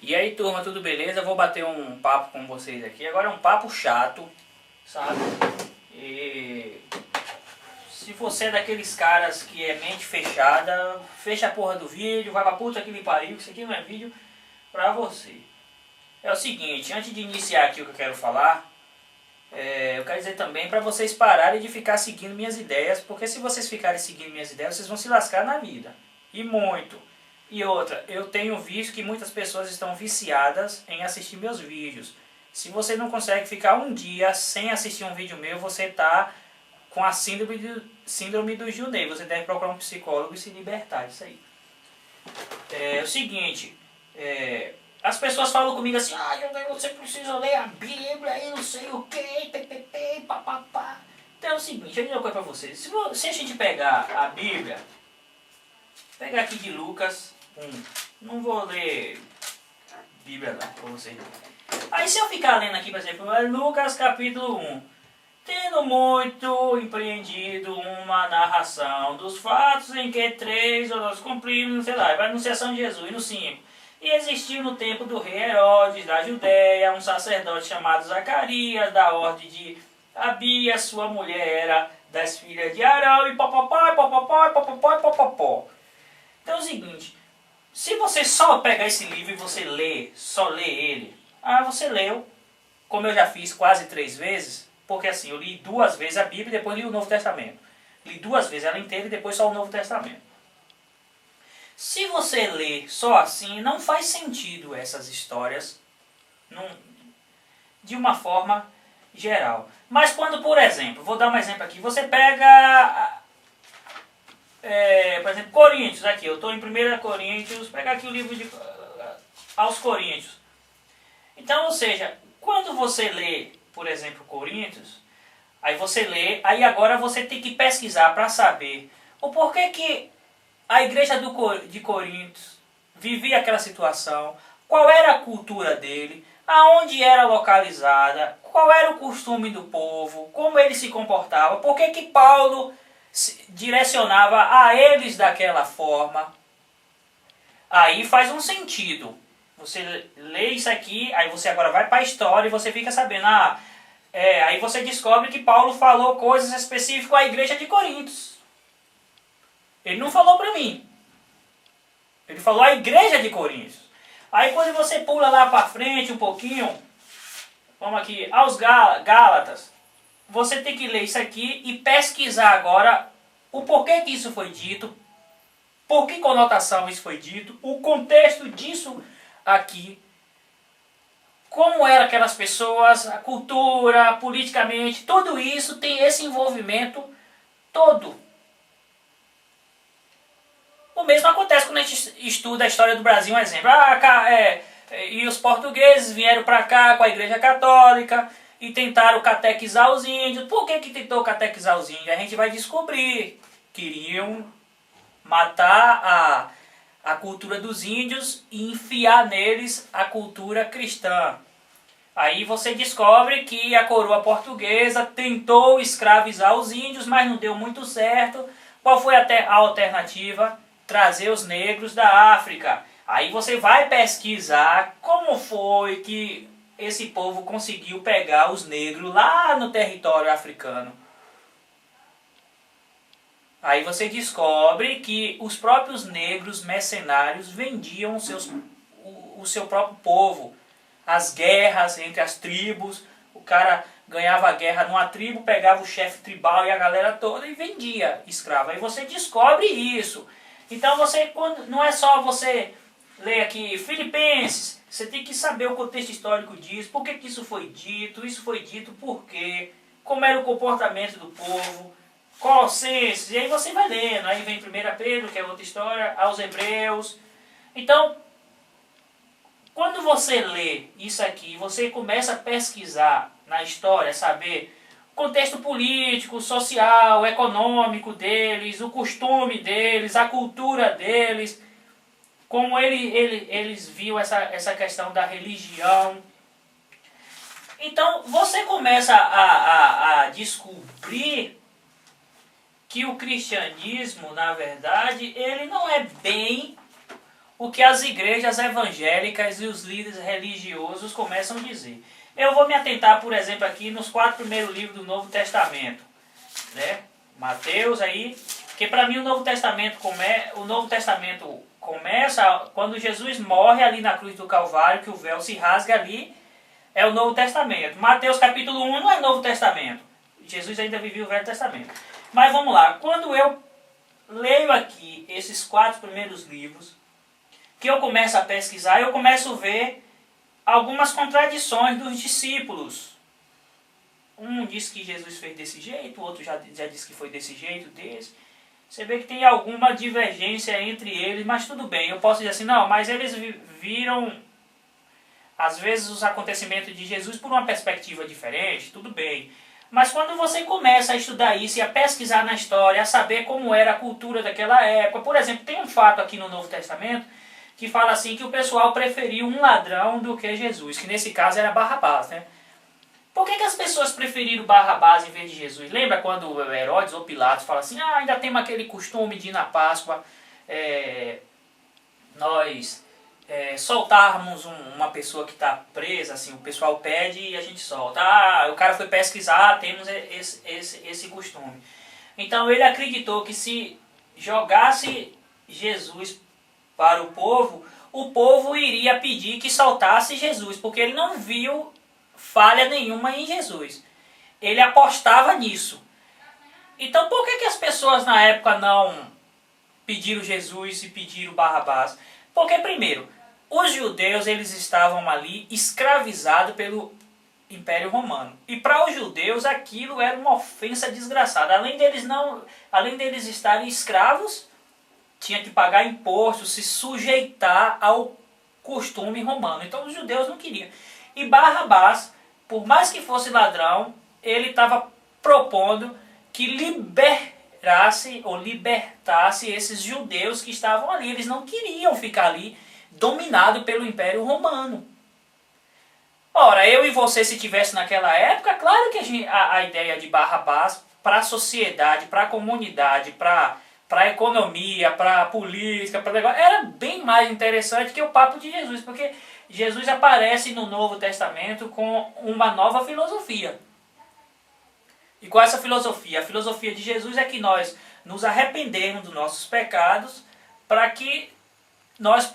E aí, turma, tudo beleza? Eu vou bater um papo com vocês aqui. Agora é um papo chato, sabe? E se você é daqueles caras que é mente fechada, fecha a porra do vídeo, vai pra puta que me pariu, que isso aqui não é vídeo pra você. É o seguinte, antes de iniciar aqui o que eu quero falar, eu quero dizer também pra vocês pararem de ficar seguindo minhas ideias, porque se vocês ficarem seguindo minhas ideias, vocês vão se lascar na vida. E muito. E outra, eu tenho visto que muitas pessoas estão viciadas em assistir meus vídeos. Se você não consegue ficar um dia sem assistir um vídeo meu, você está com a síndrome do Junei. Você deve procurar um psicólogo e se libertar disso aí. É o seguinte, as pessoas falam comigo assim, você precisa ler a Bíblia e não sei o que, papapá. Então é o seguinte, eu digo uma coisa pra vocês. Se a gente pegar a Bíblia, pegar aqui de Lucas 1, não vou ler Bíblia lá pra vocês. Aí se eu ficar lendo aqui, por exemplo, Lucas capítulo 1, tendo muito empreendido uma narração dos fatos em que três ou nós cumprimos, sei lá, vai a anunciação de Jesus, e no 5. E existiu no tempo do rei Herodes, da Judéia, um sacerdote chamado Zacarias, da ordem de Abias, sua mulher era das filhas de Arão, e popopó, popopó, popopó, popopó. Então é o seguinte, se você só pegar esse livro e você ler, só ler ele, você leu, como eu já fiz quase 3 vezes, porque assim, eu li 2 vezes a Bíblia e depois li o Novo Testamento. Li 2 vezes ela inteira e depois só o Novo Testamento. Se você lê só assim, não faz sentido essas histórias de uma forma geral. Mas quando, por exemplo, vou dar um exemplo aqui, você pega, por exemplo, Coríntios, aqui, eu estou em 1 Coríntios, pegar aqui o livro aos Coríntios. Então, ou seja, quando você lê, por exemplo, Coríntios, aí você lê, aí agora você tem que pesquisar para saber o porquê que a igreja de Coríntios vivia aquela situação, qual era a cultura dele, aonde era localizada, qual era o costume do povo, como ele se comportava, por que Paulo direcionava a eles daquela forma. Aí faz um sentido. Você lê isso aqui, aí você agora vai para a história e você fica sabendo, aí você descobre que Paulo falou coisas específicas à igreja de Coríntios. Ele não falou para mim. Ele falou à igreja de Coríntios. Aí quando você pula lá para frente um pouquinho, vamos aqui, aos Gálatas, você tem que ler isso aqui e pesquisar agora o porquê que isso foi dito, por que conotação isso foi dito, o contexto disso aqui, como eram aquelas pessoas, a cultura, politicamente, tudo isso tem esse envolvimento todo. O mesmo acontece quando a gente estuda a história do Brasil, um exemplo. E os portugueses vieram para cá com a Igreja Católica e tentaram catequizar os índios. Por que tentou catequizar os índios? A gente vai descobrir. Queriam matar a cultura dos índios e enfiar neles a cultura cristã. Aí você descobre que a coroa portuguesa tentou escravizar os índios, mas não deu muito certo. Qual foi a alternativa? Trazer os negros da África. Aí você vai pesquisar como foi que esse povo conseguiu pegar os negros lá no território africano. Aí você descobre que os próprios negros mercenários vendiam o seu próprio povo. As guerras entre as tribos, o cara ganhava a guerra numa tribo, pegava o chefe tribal e a galera toda e vendia escravo. Aí você descobre isso. Então não é só você ler aqui Filipenses, você tem que saber o contexto histórico disso, por que isso foi dito por quê, como era o comportamento do povo, Colossenses, e aí você vai lendo, aí vem 1 Pedro, que é outra história, aos Hebreus. Então, quando você lê isso aqui, você começa a pesquisar na história, saber o contexto político, social, econômico deles, o costume deles, a cultura deles, como eles viam essa questão da religião. Então, você começa a descobrir que o cristianismo, na verdade, ele não é bem o que as igrejas evangélicas e os líderes religiosos começam a dizer. Eu vou me atentar, por exemplo, aqui nos 4 primeiros livros do Novo Testamento, né? Mateus aí, porque para mim o Novo Testamento começa quando Jesus morre ali na cruz do Calvário, que o véu se rasga ali, é o Novo Testamento. Mateus capítulo 1 não é Novo Testamento. Jesus ainda vivia o Velho Testamento. Mas vamos lá, quando eu leio aqui esses 4 primeiros livros, que eu começo a pesquisar, eu começo a ver algumas contradições dos discípulos. Um diz que Jesus fez desse jeito, o outro já disse que foi desse jeito, desse. Você vê que tem alguma divergência entre eles, mas tudo bem. Eu posso dizer assim, não, mas eles viram, às vezes, os acontecimentos de Jesus por uma perspectiva diferente, tudo bem. Mas quando você começa a estudar isso e a pesquisar na história, a saber como era a cultura daquela época, por exemplo, tem um fato aqui no Novo Testamento que fala assim que o pessoal preferiu um ladrão do que Jesus, que nesse caso era Barrabás, né? Por que as pessoas preferiram Barrabás em vez de Jesus? Lembra quando Herodes ou Pilatos fala assim, ainda temos aquele costume de ir na Páscoa, nós soltarmos uma pessoa que está presa, assim, o pessoal pede e a gente solta. O cara foi pesquisar, temos esse costume. Então ele acreditou que se jogasse Jesus para o povo iria pedir que soltasse Jesus, porque ele não viu falha nenhuma em Jesus. Ele apostava nisso. Então por que as pessoas na época não pediram Jesus e pediram Barrabás? Porque primeiro, os judeus eles estavam ali escravizados pelo Império Romano. E para os judeus aquilo era uma ofensa desgraçada. Além deles estarem escravos, tinha que pagar imposto, se sujeitar ao costume romano. Então os judeus não queriam. E Barrabás, por mais que fosse ladrão, ele estava propondo que libertasse esses judeus que estavam ali. Eles não queriam ficar ali dominados pelo Império Romano. Ora, eu e você, se tivesse naquela época, claro que a ideia de Barrabás para a sociedade, para a comunidade, para a economia, para a política, para negócio, era bem mais interessante que o papo de Jesus, porque Jesus aparece no Novo Testamento com uma nova filosofia. E qual é essa filosofia? A filosofia de Jesus é que nós nos arrependemos dos nossos pecados para que nós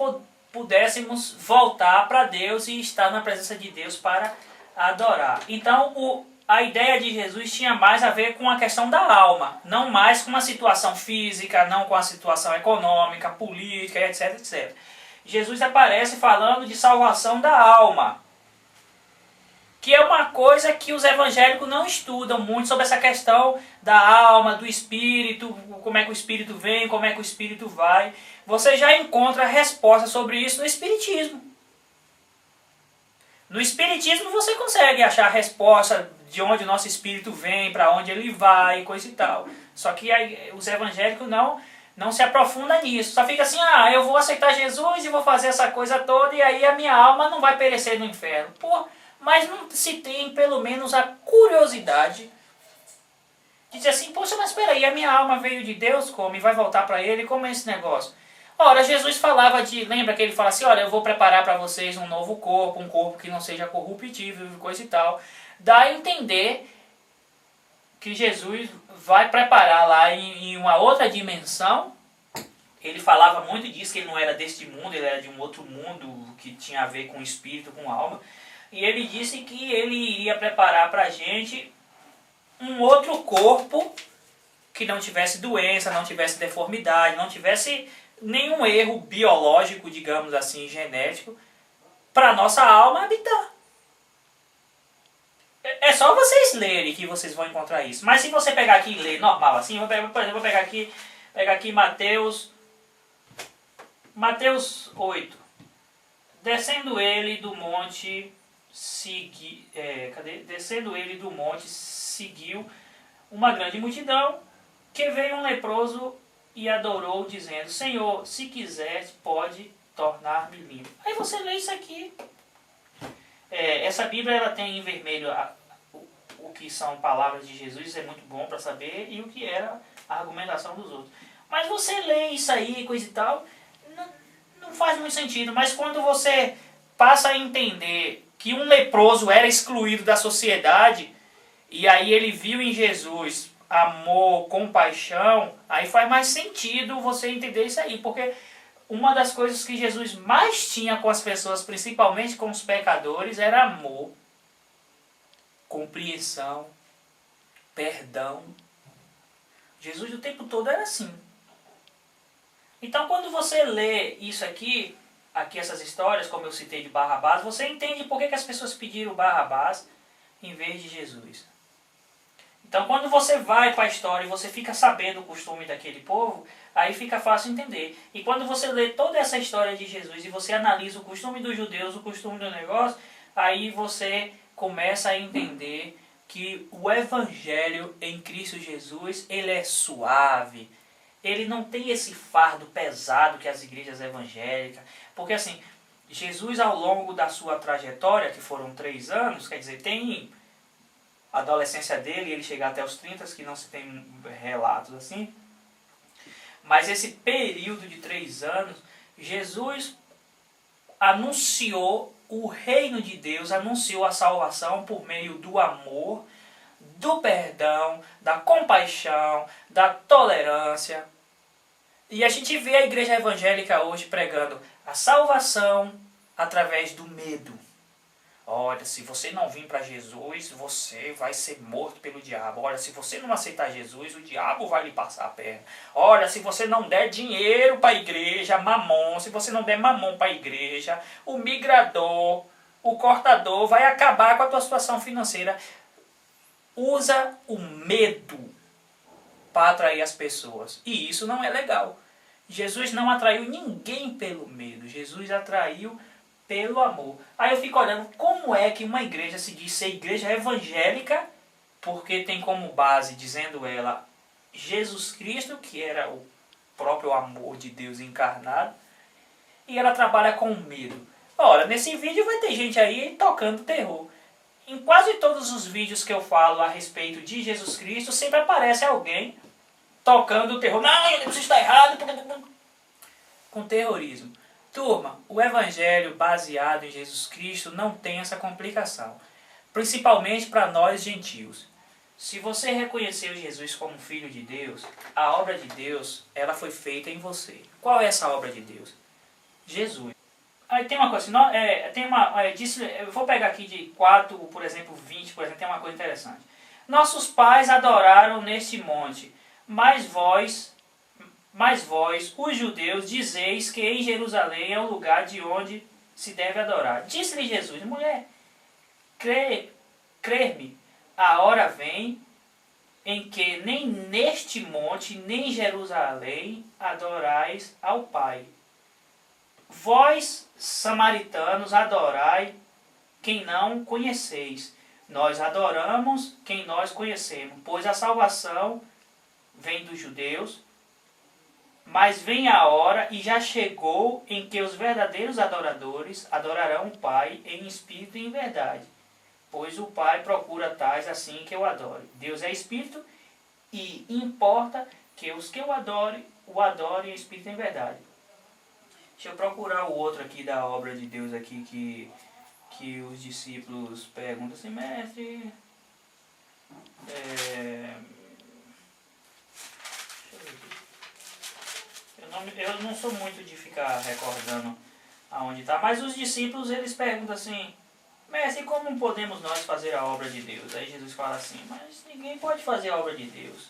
pudéssemos voltar para Deus e estar na presença de Deus para adorar. Então, a ideia de Jesus tinha mais a ver com a questão da alma, não mais com a situação física, não com a situação econômica, política, etc, etc. Jesus aparece falando de salvação da alma, que é uma coisa que os evangélicos não estudam muito sobre essa questão da alma, do espírito, como é que o espírito vem, como é que o espírito vai. Você já encontra resposta sobre isso no espiritismo. No espiritismo você consegue achar a resposta de onde o nosso espírito vem, para onde ele vai, coisa e tal. Só que os evangélicos não se aprofundam nisso. Só fica assim, eu vou aceitar Jesus e vou fazer essa coisa toda e aí a minha alma não vai perecer no inferno. Pô, mas não se tem pelo menos a curiosidade de dizer assim, poxa, mas espera aí, a minha alma veio de Deus como? E vai voltar para ele? Como é esse negócio? Ora, Jesus falava lembra que ele fala assim, olha, eu vou preparar para vocês um novo corpo, um corpo que não seja corruptível, coisa e tal. Dá a entender que Jesus vai preparar lá em uma outra dimensão. Ele falava muito disso, que ele não era deste mundo, ele era de um outro mundo que tinha a ver com o espírito, com a alma. E ele disse que ele iria preparar para a gente um outro corpo que não tivesse doença, não tivesse deformidade, não tivesse nenhum erro biológico, digamos assim, genético, para a nossa alma habitar. É só vocês lerem que vocês vão encontrar isso. Mas se você pegar aqui e ler normal assim, por exemplo, vou pegar aqui Mateus 8. Descendo ele do monte, seguiu uma grande multidão, que veio um leproso e adorou, dizendo, Senhor, se quiser, pode tornar-me limpo. Aí você lê isso aqui. Essa Bíblia ela tem em vermelho o que são palavras de Jesus, é muito bom para saber, e o que era a argumentação dos outros. Mas você lê isso aí, coisa e tal, não faz muito sentido, mas quando você passa a entender que um leproso era excluído da sociedade, e aí ele viu em Jesus amor, compaixão, aí faz mais sentido você entender isso aí, porque uma das coisas que Jesus mais tinha com as pessoas, principalmente com os pecadores, era amor, compreensão, perdão. Jesus o tempo todo era assim. Então quando você lê isso aqui essas histórias, como eu citei de Barrabás, você entende por que as pessoas pediram Barrabás em vez de Jesus. Então quando você vai para a história e você fica sabendo o costume daquele povo, aí fica fácil entender. E quando você lê toda essa história de Jesus e você analisa o costume dos judeus, o costume do negócio, aí você começa a entender que o Evangelho em Cristo Jesus, ele é suave. Ele não tem esse fardo pesado que as igrejas evangélicas. Porque assim, Jesus ao longo da sua trajetória, que foram 3 anos, quer dizer, tem a adolescência dele, ele chegar até os 30, que não se tem relatos assim. Mas esse período de 3 anos, Jesus anunciou o reino de Deus, anunciou a salvação por meio do amor, do perdão, da compaixão, da tolerância. E a gente vê a igreja evangélica hoje pregando a salvação através do medo. Olha, se você não vir para Jesus, você vai ser morto pelo diabo. Olha, se você não aceitar Jesus, o diabo vai lhe passar a perna. Olha, se você não der dinheiro para a igreja, mamon, se você não der mamon para a igreja, o migrador, o cortador vai acabar com a tua situação financeira. Usa o medo para atrair as pessoas. E isso não é legal. Jesus não atraiu ninguém pelo medo. Jesus atraiu pelo amor. Aí eu fico olhando como é que uma igreja se diz ser igreja evangélica, porque tem como base, dizendo ela, Jesus Cristo, que era o próprio amor de Deus encarnado, e ela trabalha com medo. Ora, nesse vídeo vai ter gente aí tocando terror. Em quase todos os vídeos que eu falo a respeito de Jesus Cristo, sempre aparece alguém tocando terror. Não, isso está errado. Com terrorismo. Turma, o evangelho baseado em Jesus Cristo não tem essa complicação. Principalmente para nós gentios. Se você reconheceu Jesus como Filho de Deus, a obra de Deus, ela foi feita em você. Qual é essa obra de Deus? Jesus. Aí tem uma coisa, eu vou pegar aqui de 4, por exemplo, 20, por exemplo, tem uma coisa interessante. Nossos pais adoraram neste monte, mas vós, os judeus, dizeis que em Jerusalém é o lugar de onde se deve adorar. Disse-lhe Jesus, mulher, crer-me, a hora vem em que nem neste monte, nem em Jerusalém adorais ao Pai. Vós, samaritanos, adorai quem não conheceis. Nós adoramos quem nós conhecemos, pois a salvação vem dos judeus. Mas vem a hora, e já chegou, em que os verdadeiros adoradores adorarão o Pai em espírito e em verdade. Pois o Pai procura tais assim que o adore. Deus é espírito, e importa que os que o adorem em espírito e em verdade. Deixa eu procurar o outro aqui da obra de Deus aqui que os discípulos perguntam assim, mestre, eu não sou muito de ficar recordando aonde está, mas os discípulos eles perguntam assim, mestre, como podemos nós fazer a obra de Deus? Aí Jesus fala assim, mas ninguém pode fazer a obra de Deus.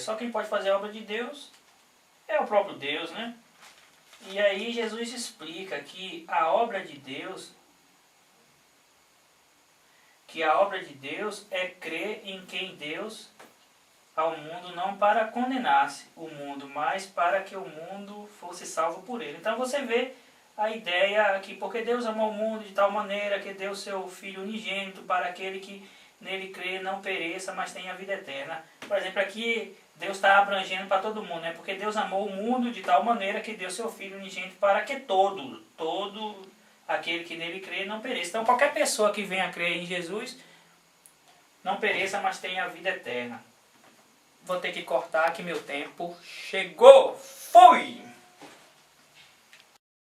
Só quem pode fazer a obra de Deus é o próprio Deus, né? E aí Jesus explica que a obra de Deus é crer em quem Deus ao mundo não para condenar-se o mundo, mas para que o mundo fosse salvo por ele. Então você vê a ideia aqui, porque Deus amou o mundo de tal maneira que deu seu Filho unigênito para aquele que nele crê não pereça, mas tenha vida eterna. Por exemplo, aqui Deus está abrangendo para todo mundo, né? Porque Deus amou o mundo de tal maneira que deu seu Filho unigênito para que todo aquele que nele crê não pereça. Então qualquer pessoa que venha crer em Jesus não pereça, mas tenha a vida eterna. Vou ter que cortar que meu tempo chegou. Fui!